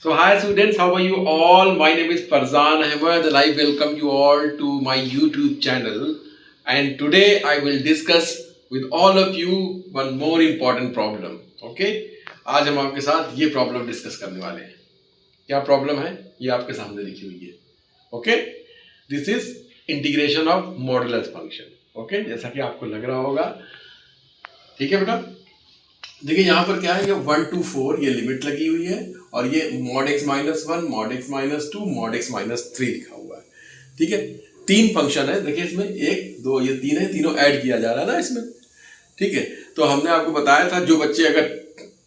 So hi students, how are you all? My name is Farzan Ahmed and I welcome you all to my YouTube channel. And today I will discuss with all of you one more important problem. Okay? आज हम आपके साथ ये problem discuss करने वाले हैं. क्या problem है? ये आपके सामने लिखी हुई है. Okay? This is integration of modulus function. Okay? जैसा कि आपको लग रहा होगा. ठीक है बेटा? देखिए यहाँ पर क्या है, ये 1 to 4 ये लिमिट लगी हुई है और ये mod x minus 1, mod x minus 2, mod x minus 3 लिखा हुआ है. ठीक है, तीन फंक्शन है. देखिए इसमें एक दो ये तीन है, तीनों ऐड किया जा रहा है ना इसमें. ठीक है, तो हमने आपको बताया था, जो बच्चे अगर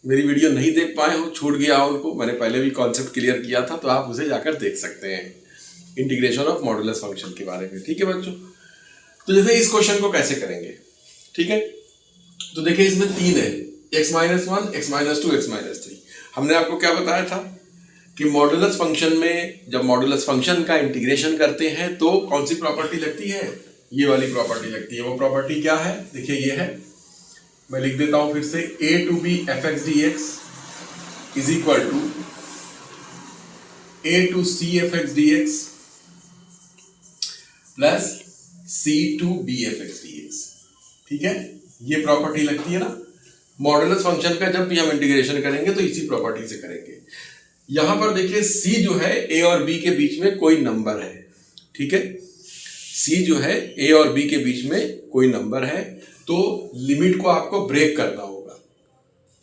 मेरी वीडियो नहीं देख पाए हो, छूट गया हो उनको, मैंने पहले भी कॉन्सेप्ट क्लियर किया था, तो आप उसे जाकर देख सकते हैं इंटीग्रेशन ऑफ मॉडुलस फंक्शन के बारे में. ठीक है बच्चों, तो जैसे इस क्वेश्चन को कैसे करेंगे. ठीक है, तो देखिए इसमें तीन है, x minus 1, x minus 2, x minus 3. हमने आपको क्या बताया था कि मॉडुलस फंक्शन में जब मॉडुलस फंक्शन का इंटीग्रेशन करते हैं तो कौन सी प्रॉपर्टी लगती है, ये वाली प्रॉपर्टी लगती है. वो प्रॉपर्टी क्या है, देखिए ये है, मैं लिख देता हूं फिर से. a to B F X D X is equal to a to C F X D X plus c to B F X D X. ठीक है, ये प्रॉपर्टी लगती है ना मॉडुलस फंक्शन का. जब भी हम इंटीग्रेशन करेंगे तो इसी प्रॉपर्टी से करेंगे. यहां पर देखिए c जो है a और b के बीच में कोई नंबर है. ठीक है, c जो है a और b के बीच में कोई नंबर है, तो लिमिट को आपको ब्रेक करना होगा.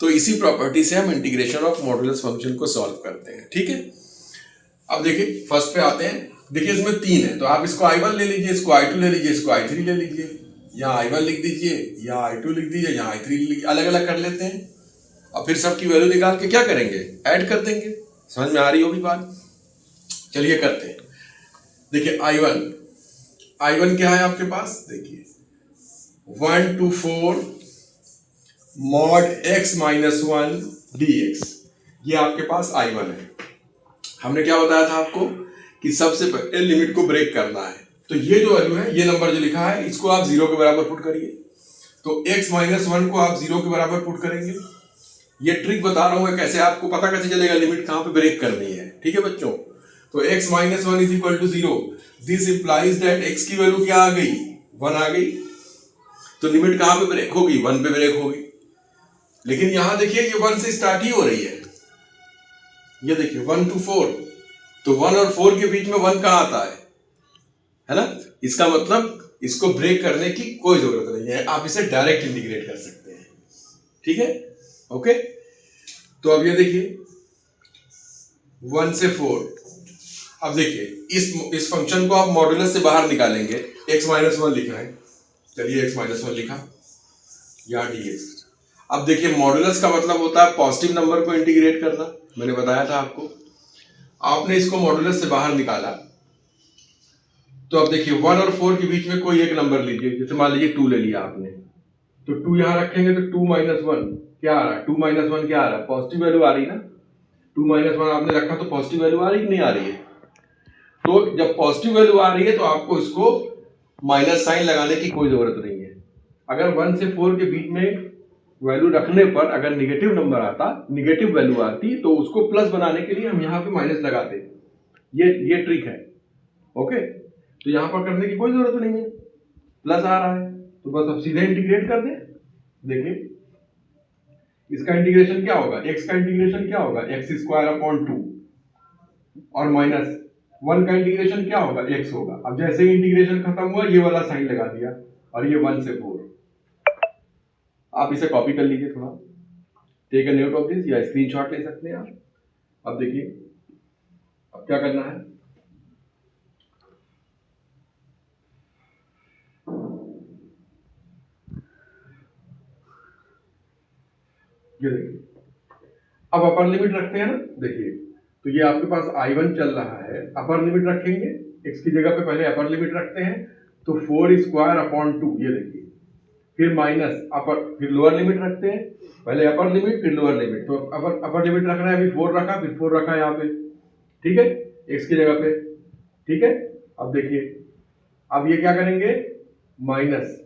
तो इसी प्रॉपर्टी से हम इंटीग्रेशन ऑफ मॉडुलस फंक्शन को सॉल्व करते हैं. ठीक है, अब देखिए फर्स्ट पे आते हैं. देखिए इसमें तीन है, तो आप इसको i1 ले लीजिए, इसको i2 ले लीजिए, इसको i3 ले लीजिए. यहाँ i1 लिख दीजिए, यहाँ i2 लिख दीजिए, यहाँ i3 लिख, अलग अलग कर लेते हैं. और फिर सबकी वैल्यू निकाल के क्या करेंगे, ऐड कर देंगे. समझ में आ रही होगी बात. चलिए करते हैं. देखिए i1 क्या है आपके पास, देखिए 1 to 4 mod x minus 1 dx, ये आपके पास i1 है. हमने क्या बताया था आपको कि सबसे पहले लिमिट को ब्रेक करना है. तो ये जो वैल्यू है, ये नंबर जो लिखा है, इसको आप 0 के बराबर पुट करिए. तो x माइनस 1 को आप 0 के बराबर पुट करेंगे. ये ट्रिक बता रहा हूं, कैसे आपको पता कैसे चलेगा लिमिट कहां पे ब्रेक करनी है. ठीक है बच्चों, तो x minus 1 is equal to 0. This implies that x की वैल्यू क्या आ गई, 1 आ गई. तो लिमिट कहां पे ब्रेक होगी, 1 पे ब्रेक होगी. लेकिन यहां देखिए ये 1 से स्टार्ट ही हो रही है. ये देखिए 1 to 4, तो 1 और 4 के बीच में 1 कहां आता है ना. इसका मतलब इसको ब्रेक करने की कोई जरूरत नहीं है, आप इसे डायरेक्ट इंटीग्रेट कर सकते हैं. ठीक है, ओके. तो अब ये देखिए 1 से 4. अब देखिए इस फंक्शन को आप मॉडुलस से बाहर निकालेंगे. x माइनस 1 लिखा है, चलिए x माइनस 1 लिखा, यहाँ dx. अब देखिए मॉडुलस का मतलब होता है पॉजिटिव नंबर को इंटीग्रेट करना. मैंने बताया था आपको. आपने इसको मॉडुलस से बाहर निकाला, तो अब देखिए 1 और 4 के बीच में कोई एक नंबर लीजिए. जैसे मान लीजिए 2 ले लिया आपने, तो 2 यहां रखेंगे तो 2 माइनस 1 क्या आ रहा है, 2 माइनस 1 क्या आ रहा है, पॉजिटिव वैल्यू आ रही है ना. 2 माइनस 1 आपने रखा तो पॉजिटिव वैल्यू आ रही कि नहीं आ रही है. तो जब पॉजिटिव वैल्यू आ रही है तो आपको इसको माइनस साइन लगाने की कोई जरूरत नहीं है. अगर 1 से 4 के बीच में वैल्यू रखने पर अगर निगेटिव नंबर आता, निगेटिव वैल्यू आती, तो उसको प्लस बनाने के लिए हम यहाँ पे माइनस लगाते. ये ट्रिक है. ओके, तो यहाँ पर करने की कोई जरूरत नहीं है, प्लस आ रहा है तो बस अब सीधे इंटीग्रेट कर दें. देखिए इसका इंटीग्रेशन क्या होगा, x का इंटीग्रेशन क्या होगा, एक्स स्क्वायर अपॉन 2, और माइनस 1 का इंटीग्रेशन क्या होगा, x होगा. अब जैसे ही इंटीग्रेशन खत्म हुआ, ये वाला साइन लगा दिया, और ये 1 से 4. आप इसे कॉपी कर लीजिए, थोड़ा take a note of this, या स्क्रीनशॉट ले सकते हैं आप. अब देखिए अब क्या करना है, ये देखिए अब अपर लिमिट रखते हैं ना. देखिए तो ये आपके पास i1 चल रहा है, अपर लिमिट रखेंगे, x की जगह पे पहले अपर लिमिट रखते हैं, तो 4 स्क्वायर अपॉन 2, ये देखिए, फिर माइनस अपर, फिर लोअर लिमिट रखते हैं, पहले अपर लिमिट फिर लोअर लिमिट. तो अपर लिमिट रखना है, अभी 4 रखा, फिर 4 रखा यहाँ पे. ठीक है, x की जगह पे. ठीक है, अब देखिए अब ये क्या करेंगे, माइनस,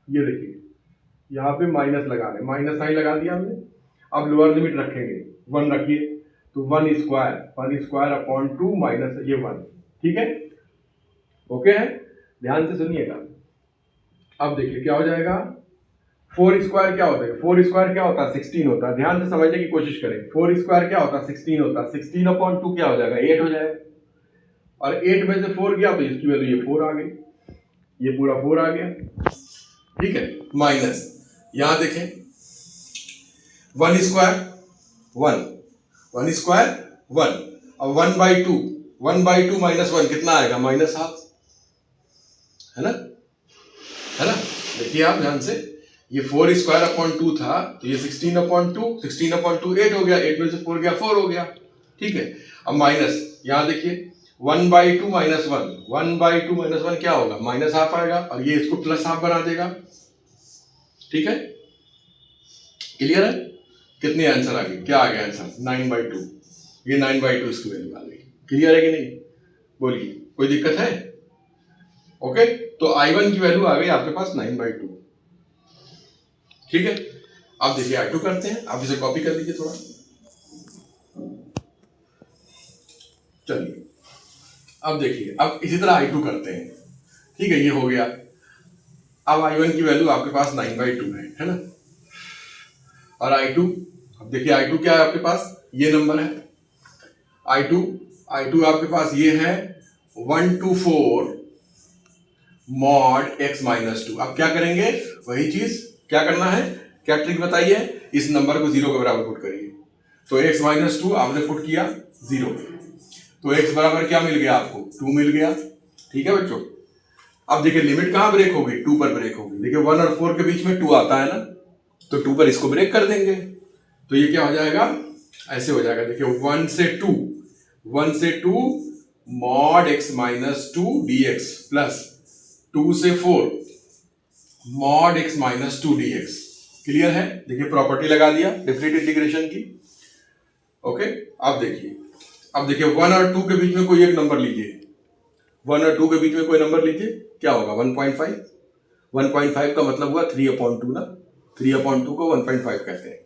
ये देखिए यहाँ पे माइनस लगा रहे, माइनस साइन लगा दिया हमने. अब लोअर लिमिट रखेंगे, 1 रखिए, तो 1 स्क्वायर अपॉन 2 माइनस ये 1, ठीक है, ओके है, ध्यान से सुनिएगा। अब देखिए क्या हो जाएगा, 4 स्क्वायर क्या होता है, 4 स्क्वायर क्या होता है, 16 होता है, ध्यान से समझने की कोशिश करें। 4 स्क्वायर क्या होता है, 16 होता है, 16 अपॉन 2 क्या हो जाएगा, 8 हो जाएगा, और 8 में से 4 गया तो इसकी वैल्यू ये 4 आ गई, ये पूरा 4 आ गया, ठीक है, माइनस यहां देखें 1 स्क्वायर 1 स्क्वायर 1, अब 1/2 माइनस 1 कितना आएगा, -12, है ना, है ना। देखिए आप ध्यान से, ये 4 स्क्वायर अपॉन 2 था, तो ये 16 अपॉन 2 8 हो गया, 8 में से 4 गया 4 हो गया, ठीक है। अब माइनस यहां देखिए 1/2 माइनस 1 क्या होगा, -12 आएगा, और ये इसको +12 बना देगा, ठीक है, क्लियर है। कितने आंसर आ गए, क्या आ गया आंसर, 9/2, ये 9/2 इसकी वैल्यू आ गई, क्लियर है कि नहीं, बोलिए कोई दिक्कत है, ओके। तो I1 की वैल्यू आ गई आपके पास 9/2, ठीक है। अब देखिए I2 करते हैं, आप इसे कॉपी कर लीजिए थोड़ा, चलिए अब देखिए, अब इसी तरह I2 करते हैं, ठीक है, ये हो गया। अब I1 की वैल्यू आपके पास 9/2 है ना, और I2, अब देखिए I2 क्या है आपके पास, ये नंबर है I2 आपके पास ये है 124 mod x माइनस 2। अब क्या करेंगे, वही चीज, क्या करना है, क्या ट्रिक बताइए, इस नंबर को 0 के बराबर पुट करिए, तो x माइनस 2 आपने पुट किया 0, तो x बराबर क्या मिल गया आपको, 2 मिल गया, ठीक है बच्चों। अब देखिए लिमिट कहां ब्रेक होगी, 2 पर ब्रेक होगी, देखिए 1 और 4 के बीच में 2 आता है ना, तो 2 पर इसको ब्रेक कर देंगे, तो ये क्या हो जाएगा, ऐसे हो जाएगा, देखिए 1 से 2 mod x minus 2 dx plus 2 से 4 mod x minus 2 dx, clear है। देखिए प्रॉपर्टी लगा दिया डिफरेंट इंटीग्रेशन की, ओके। अब देखिए 1 और 2 के बीच में कोई एक नंबर लीजिए, 1 और 2 के बीच में कोई नंबर लीजिए, क्या होगा 1.5 का मतलब हुआ 3/2 ना, 3/2 को 1.5 कहते हैं,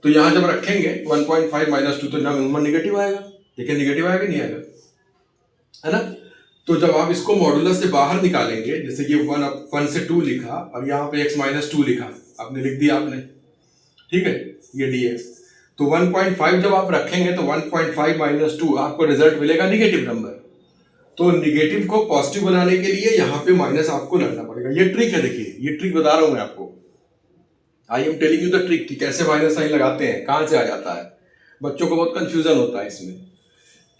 तो यहां जब रखेंगे 1.5 माइनस 2 तो नंबर निगेटिव आएगा, देखिए निगेटिव आएगा नहीं आएगा, है ना। तो जब आप इसको मॉडुलस से बाहर निकालेंगे, जैसे कि 1 से 2 लिखा और यहाँ पे x माइनस 2 लिखा, आपने लिख दिया आपने, ठीक है, ये dx, तो 1.5 जब आप रखेंगे तो 1.5 माइनस 2 आपको रिजल्ट मिलेगा निगेटिव नंबर, तो निगेटिव को पॉजिटिव बनाने के लिए यहाँ पे माइनस आपको लगना पड़ेगा, ये ट्रिक है, देखिए ये ट्रिक बता रहा हूं मैं आपको, I am telling you the trick कि कैसे माइनस साइन लगाते हैं, कहां से आ जाता है, बच्चों को बहुत कंफ्यूजन होता है इसमें,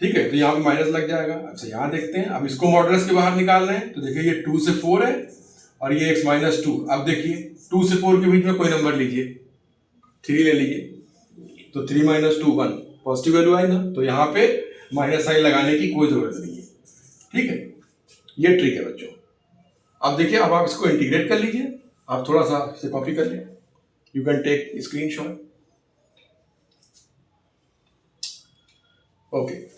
ठीक है। तो यहाँ पे माइनस लग जाएगा। अच्छा यहाँ देखते हैं, अब इसको मॉडुलस के बाहर निकालना है, तो देखिए ये 2 से 4 है और ये x माइनस 2, अब देखिए 2 से 4 के बीच में कोई नंबर लीजिए, 3 ले लीजिए, तो 3 माइनस 2 1, पॉजिटिव वैल्यू आई ना, तो यहाँ पे माइनस साइन लगाने की कोई जरूरत नहीं है, ठीक है, ये ट्रिक है बच्चों। अब देखिए, अब आप इसको इंटीग्रेट कर लीजिए, आप थोड़ा सा इसे कॉपी कर लें, you can take screenshot, okay.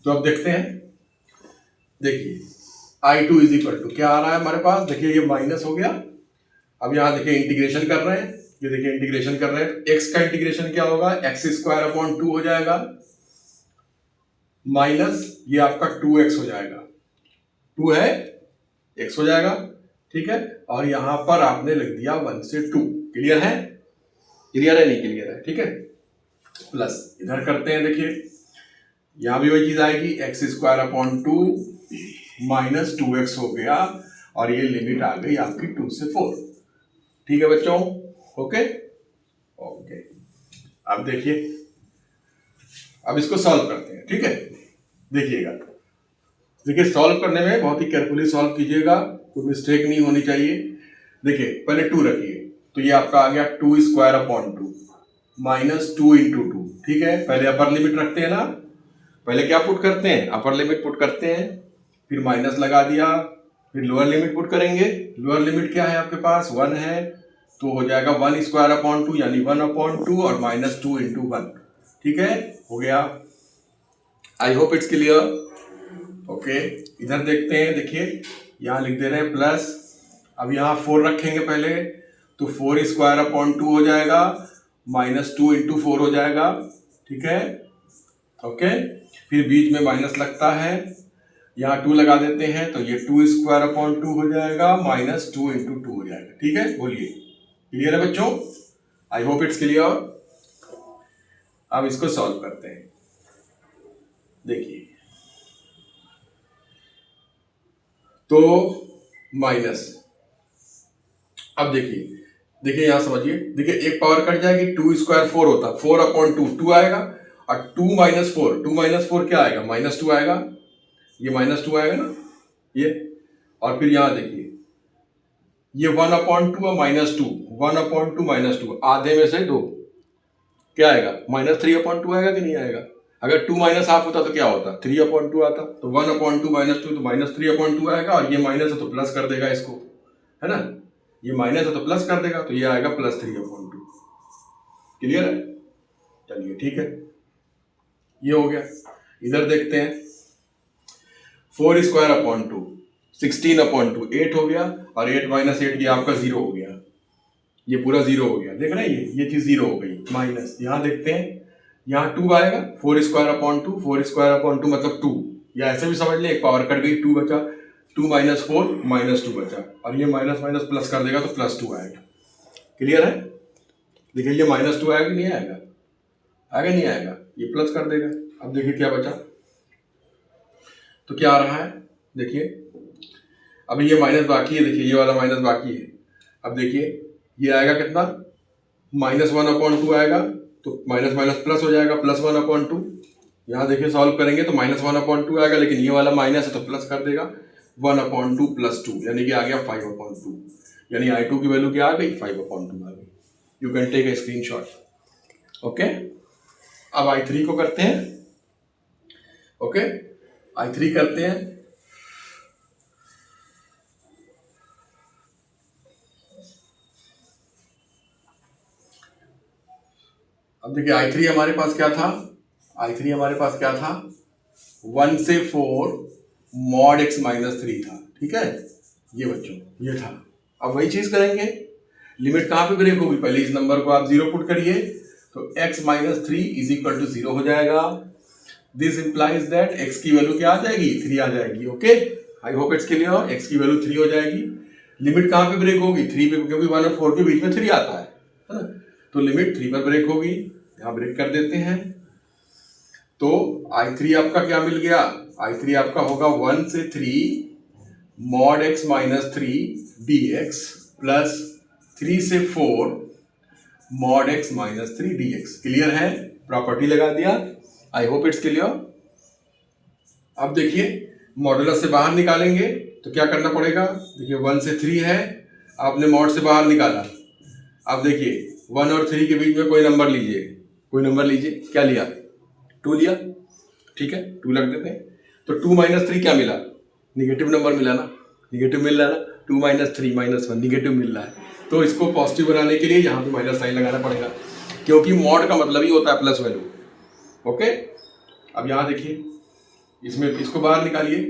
तो अब देखते हैं, देखिए I2 इज इक्वल टू क्या आ रहा है हमारे पास, देखिए ये माइनस हो गया, अब यहां देखिए इंटीग्रेशन कर रहे हैं, ये देखिए इंटीग्रेशन कर रहे हैं, तो x का इंटीग्रेशन क्या होगा, x स्क्वायर अपॉन 2 हो जाएगा, माइनस ये आपका 2x हो जाएगा, 2 है x हो जाएगा, ठीक है, और यहां पर आपने लिख दिया 1 से 2, क्लियर है, क्लियर है नहीं क्लियर है, ठीक है, प्लस इधर करते हैं, देखिए यहां भी वही चीज आएगी, x square upon 2 minus 2x हो गया, और ये लिमिट आ गई आपकी 2 से 4, ठीक है बच्चों, ओके ओके। अब देखिए, अब इसको सॉल्व करते हैं, ठीक है, देखिएगा, देखिए सॉल्व करने में बहुत ही केयरफुली सॉल्व कीजिएगा, कोई मिस्टेक नहीं होनी चाहिए। देखिए पहले 2 रखिए, तो ये आपका आ गया 2 स्क्वायर अपॉन 2 माइनस 2 इंटू 2, ठीक है, पहले अपर लिमिट रखते हैं ना, पहले क्या पुट करते हैं, अपर लिमिट पुट करते हैं, फिर माइनस लगा दिया, फिर लोअर लिमिट पुट करेंगे, लोअर लिमिट क्या है आपके पास 1 है, तो हो जाएगा 1 स्क्वायर अपॉन 2 यानी 1/2 और माइनस 2 इंटू 1, ठीक है, हो गया। I hope it's clear, okay. इधर देखते हैं, देखिए यहाँ लिख दे रहे हैं प्लस अब यहाँ 4 रखेंगे पहले, तो 4 स्क्वायर अपॉन 2 हो जाएगा, -2 इंटू 4 हो जाएगा, ठीक है, ओके। फिर बीच में माइनस लगता है, यहाँ 2 लगा देते हैं, तो ये 2 स्क्वायर अपॉन 2 हो जाएगा, -2 इंटू 2 हो जाएगा, ठीक है। बोलिए, क्लियर है बच्चों? I hope it's clear. अब इसको सॉल्व करते हैं। देखिए, तो माइनस, अब देखिए यहां समझिए, देखिए एक पावर कट जाएगी, 2 स्क्वायर 4 होता, 4 अपॉन 2 2 आएगा, और 2 माइनस 4 क्या आएगा, -2 आएगा, ये -2 आएगा ना ये। और फिर यहां देखिए, ये 1 अपॉन 2 और -2, 1 अपॉन 2 -2, आधे में से 2 क्या आएगा, -3 अपॉन 2 आएगा कि नहीं आएगा? अगर 2 माइनस हाफ होता तो क्या होता, 3 अपॉन 2 आता, तो 1 अपॉन 2 -2 तो -3 अपॉन 2 आएगा, और ये माइनस है तो प्लस कर देगा इसको, है ना, ये माइनस है तो प्लस कर देगा, तो ये आएगा +3 अपॉन 2। क्लियर है? चलिए ठीक है, ये हो गया। इधर देखते हैं, 4 स्क्वायर अपॉन 2, 16 अपॉन 2, 8 हो गया, और 8 माइनस 8 ये आपका 0 हो गया, ये पूरा 0 हो गया, देख रहे हैं, ये चीज 0 हो गई, माइनस। यहाँ देखते हैं, यहाँ 2 आएगा, 4 स्क्वायर अपॉन 2, 4 स्क्वायर अपॉन 2 मतलब 2, या ऐसे भी समझ लें, एक पावर कट गई, 2 बचा, 2 माइनस 4 -2 बचा, और ये माइनस माइनस प्लस कर देगा तो +2 आएगा। क्लियर है? देखिए, ये -2 आएगा कि नहीं आएगा, आएगा नहीं आएगा, ये प्लस कर देगा। अब देखिए क्या बचा, तो क्या आ रहा है, देखिए अभी ये माइनस बाकी है, देखिए ये वाला माइनस बाकी है। अब देखिए ये आएगा कितना, -1 अपॉन 2 आएगा, तो माइनस माइनस प्लस हो जाएगा, +1 अपॉन 2। यहाँ देखिए सॉल्व करेंगे तो -1 अपॉन 2 आएगा, लेकिन ये वाला माइनस है तो प्लस कर देगा, 1 अपॉन 2 + 2, यानी कि आ गया 5 अपॉन 2, यानी I2 की वैल्यू क्या आ गई, 5 अपॉन 2 आ गई। You can take a screenshot, okay. अब I3 को करते हैं, ओके, I3 करते हैं। अब देखिए I3 हमारे पास क्या था, I3 हमारे पास क्या था, 1 से 4 mod x - 3 था, ठीक है, ये बच्चों ये था। अब वही चीज करेंगे, लिमिट कहाँ पे ब्रेक होगी, पहले इस नंबर को आप 0 पुट करिए, तो x - 3 = 0 हो जाएगा। दिस इंप्लाइज दैट x की वैल्यू क्या आ जाएगी, 3 आ जाएगी, okay. I hope it's clear, x की वैल्यू 3 हो जाएगी। लिमिट कहाँ पे ब्रेक होगी, 3 पे, क्योंकि 1 और 4 के बीच में 3 आता है ना, तो लिमिट 3 पर ब्रेक होगी, यहाँ ब्रेक कर देते हैं। तो I3 आपका क्या मिल गया, I3 आपका होगा 1 से 3 mod x - 3 dx प्लस 3 से 4 mod x - 3 dx। क्लियर है, प्रॉपर्टी लगा दिया, आई होप इट्स क्लियर। अब देखिए मॉडुलस से बाहर निकालेंगे तो क्या करना पड़ेगा, देखिए 1 से 3 है, आपने मॉड से बाहर निकाला। अब देखिए 1 और 3 के बीच में कोई नंबर लीजिए, कोई नंबर लीजिए, क्या लिया, 2 लिया, ठीक है, 2 लग देते हैं। तो 2 - 3 क्या मिला, निगेटिव नंबर मिला ना, निगेटिव मिल रहा है ना, 2 - 3 -1 निगेटिव मिल रहा है, तो इसको पॉजिटिव बनाने के लिए यहाँ पे माइनस साइन लगाना पड़ेगा, क्योंकि मॉड का मतलब ही होता है प्लस वैल्यू, ओके। अब यहाँ देखिए, इसमें इसको बाहर निकालिए,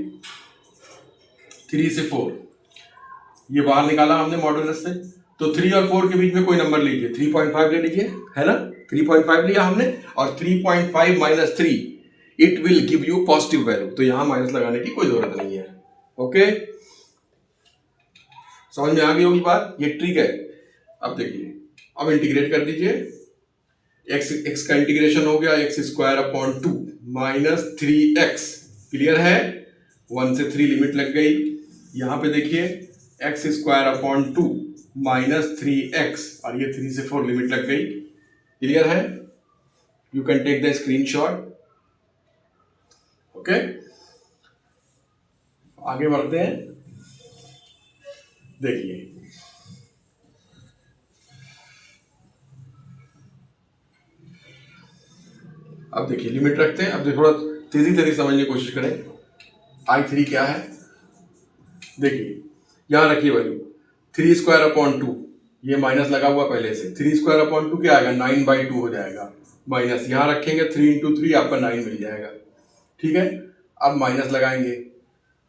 3 से 4 ये बाहर निकाला हमने मॉडुलस से, तो 3 और 4 के बीच में कोई नंबर लीजिए, 3.5 ले लीजिए, है ना, 3.5 लिया हमने, और 3.5 - 3 it will give you positive value, तो यहां माइनस लगाने की कोई जरूरत नहीं है, ओके। समझ में आ गई होगी बात, ये ट्रिक है। अब देखिए, अब इंटीग्रेट कर दीजिए, x का इंटीग्रेशन हो गया, x² अपॉन 2 -3x, क्लियर है, 1 से 3 लिमिट लग गई। यहां पे देखिए x² अपॉन 2 -3x, और ये 3 से 4 लिमिट लग गई, क्लियर है, you can take the screenshot, okay. आगे बढ़ते हैं, देखिए अब देखिए लिमिट रखते हैं। अब देखो थोड़ा तेजी समझने की कोशिश करें, I3 क्या है, देखिए यहां रखिए वैल्यू 3² अपॉन 2, ये माइनस लगा हुआ पहले से, 3² अपॉन 2 क्या आएगा, 9/2 हो जाएगा, माइनस यहां रखेंगे 3 × 3 आपका 9 मिल जाएगा, ठीक है। अब माइनस लगाएंगे,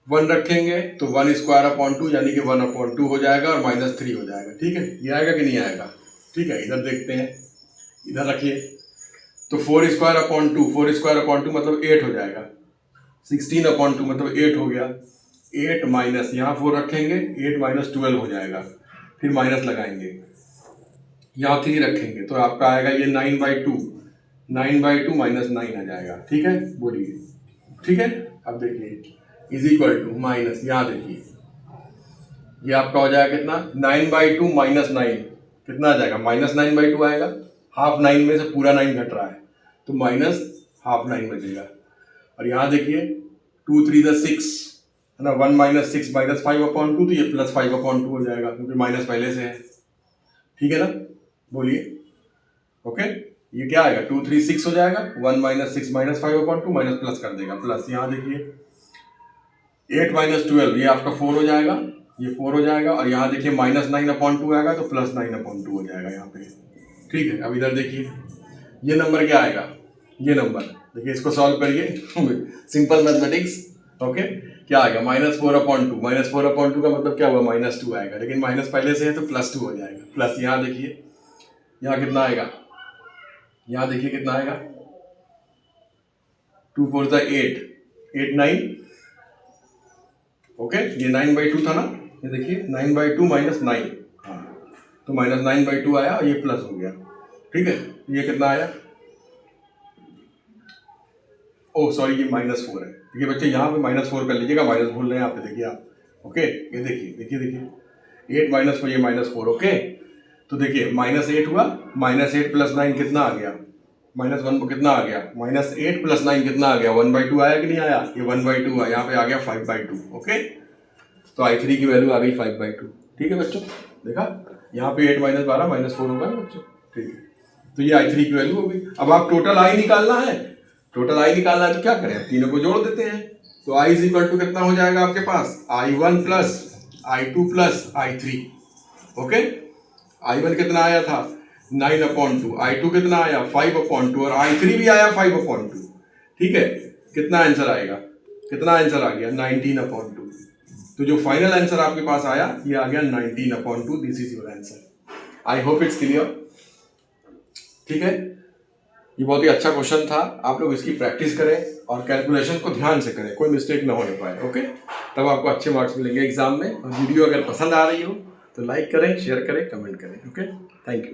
1 रखेंगे तो 1 स्क्वायर अपॉन 2 यानी कि 1 अपॉन 2 हो जाएगा और -3 हो जाएगा। ठीक है, ये आएगा कि नहीं आएगा? ठीक है, इधर देखते हैं, इधर रखिए। तो 4 स्क्वायर अपॉन 2, 4 स्क्वायर अपॉन 2 मतलब 8 हो जाएगा। 16 अपॉन 2 मतलब 8 हो गया। 8 माइनस यहाँ 4 रखेंगे, 8 माइनस 12 हो जाएगा। फिर माइनस लगाएंगे, यहाँ 3 रखेंगे तो आपका आएगा ये 9/2, 9/2 माइनस 9 आ जाएगा। ठीक है, बोलिए। ठीक है, अब देखिए इज इक्वल टू माइनस, यहाँ देखिए ये आपका हो जाएगा कितना, 9/2 माइनस 9 कितना आ जाएगा, -9/2 आएगा। हाफ 9 में से पूरा 9 घट रहा है तो माइनस हाफ 9 बचेगा। और यहाँ देखिए 2 3 6 है ना, 1 माइनस 6 माइनस 5/2 तो ये +5/2 हो जाएगा क्योंकि माइनस पहले से है। ठीक है ना, बोलिए। ओके, ये क्या आएगा, 2 3 6 हो जाएगा, 1 माइनस 6 माइनस 5/2 माइनस प्लस कर देगा प्लस। यहाँ देखिए 8 माइनस 12 ये आपका 4 हो जाएगा, ये 4 हो जाएगा। और यहाँ देखिए -9/2 आएगा तो +9/2 हो जाएगा यहाँ पे। ठीक है, अब इधर देखिए ये नंबर क्या आएगा, ये नंबर देखिए, इसको सॉल्व करिए सिंपल मैथमेटिक्स। ओके, क्या आएगा, -4/2, -4/2 का मतलब क्या हुआ, -2 आएगा, लेकिन माइनस पहले से है तो +2 हो जाएगा प्लस। यहाँ देखिए यहाँ कितना आएगा, यहाँ देखिए कितना आएगा, 2 4 8, 8 9। ओके, ये 9/2 था ना, ये देखिए 9/2 माइनस 9, हाँ तो -9/2 आया और ये प्लस हो गया। ठीक है, ये कितना आया, ओह सॉरी ये -4 है। देखिए बच्चे यहाँ पे -4 कर लीजिएगा, माइनस भूल रहे हैं यहाँ पे, देखिए आप। ओके, ये देखिए 8 माइनस 4 ये -4। ओके, तो देखिए -8 हुआ, -8 + 9 कितना आ गया, -1 कितना आ गया, -8 + 9 कितना आ गया, 1/2 आया कि नहीं आया, ये 1/2 आया, यहाँ पे आ गया 5/2। ओके, तो I3 की वैल्यू आ गई 5/2। ठीक है बच्चों, देखा यहाँ पे 8 - 12 -4 होगा ना बच्चों। ठीक है, तो ये I3 की वैल्यू हो गई। अब आप टोटल I निकालना है, टोटल I निकालना है तो क्या करें, तीनों को जोड़ देते हैं। तो I = कितना हो जाएगा आपके पास, I1 + I2 + I3। Okay, I1 कितना आया था 9/2, I2 कितना आया 5/2 और I3 भी आया 5/2। ठीक है, कितना आंसर आएगा, कितना आंसर आ गया 19/2। तो जो फाइनल आंसर आपके पास आया ये आ गया 19/2। This is your answer. I hope it's clear. ठीक है, ये बहुत ही अच्छा क्वेश्चन था, आप लोग इसकी प्रैक्टिस करें और कैलकुलेशन को ध्यान से करें, कोई मिस्टेक ना होने पाए। ओके, तब आपको अच्छे मार्क्स मिलेंगे एग्जाम में। और वीडियो अगर पसंद आ रही हो तो लाइक करें, शेयर करें, कमेंट करें। Okay, thank you.